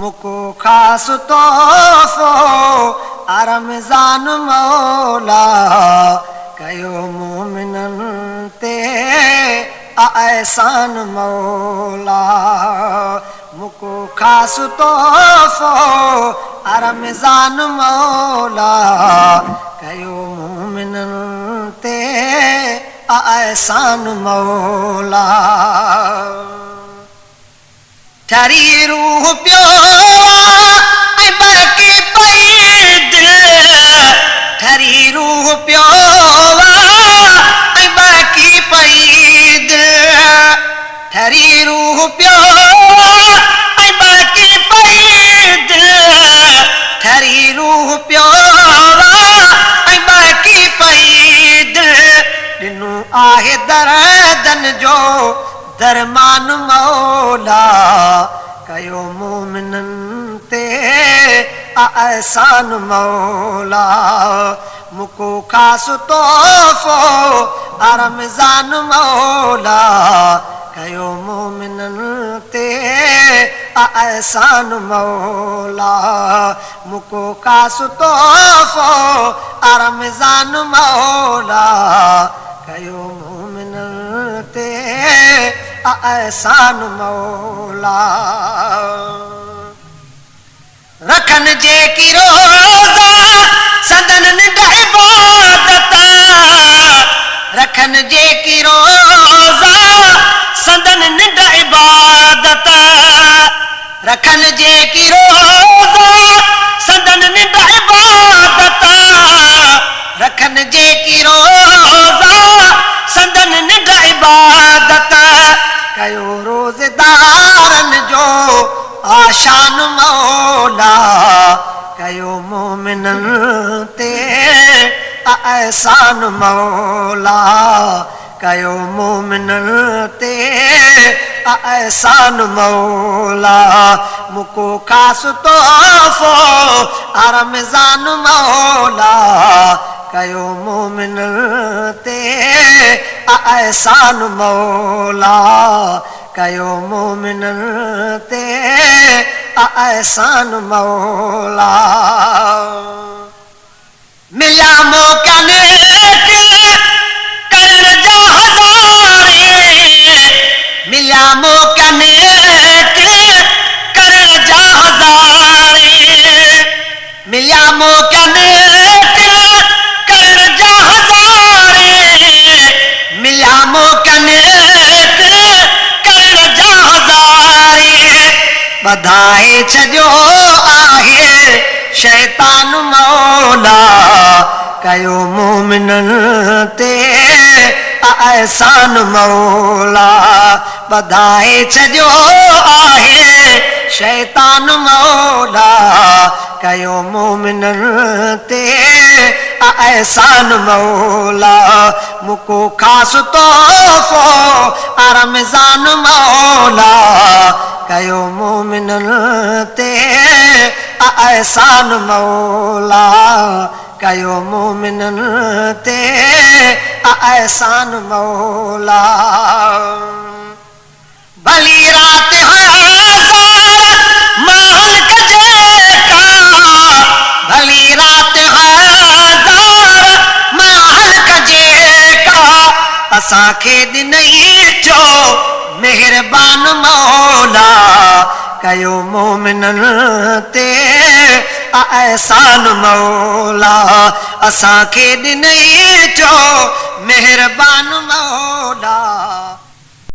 मुको खास तोहफ़ो रमज़ान मौला कयो मोमिनन ते एहसान मौला। मुको खास तोहफ़ो रमज़ान मौला कयो मोमिनन ते एहसान मौला। ठरी रूह पियो ऐं बाक़ी पई दिल, ठरी रूह पियो ऐं बाक़ी पई दिल, ठरी रूह पियो ऐं बाक़ी पई दिल, ठरी रूह पियो ऐं बाक़ी पई दिल। ॾिनो आहे दर्दन जो दरमान मौला कयो मोमिनन ते एहसान मौला। मुको खास तोहफ़ो रमज़ान मौला कयो मोमिनन ते एहसान मौला। मुको खास तोहफ़ो रमज़ान मौला कयो मोमिनन ते एहसान मौला। रखन जेकी रोज़ा संदन निंड इबादत, रखन जेकी रोज़ा संदन निंड इबादत, रखन जेकी रोज़ा संदन निंड इबादत, रखन जेकी रोज़ा संदन निंड इबादत। कयो रोज़दारन जो आशान मौला कयो मोमिनन ते एहसान मौला कयो मोमिनन ते एहसान मौला। मुको खास तोहफ़ो रमज़ान मौला कयो मोमिनन ते एहसान मौला कयो मोमिनन ते एहसान मौला। मिला मौका नेक करण जा हज़ारे, मिला मौका नेक करण जा हज़ारे, मिला मौका नेक करण जा हज़ारे, मिला मौका नेक करण जा हज़ारे। बधाए छॾियो आहे शैतान मौला कयो मोमिनन ते एहसान मौला। बधाए छॾियो आहे शैतान मौला कयो मोमिनन ते एहसान मौला। मुको खास तोहफ़ो रमज़ान मौला कयो मोमिनन ते एहसान मौला कयो मोमिनन ते एहसान मौला। भली रात हज़ार महल कजेका, भली रात हज़ार महल कजेका, असांखे ॾिनई छो मेहरबान मौला कयो मोमिनन ते एहसान मौला। असांखे ॾिनई छो मेहर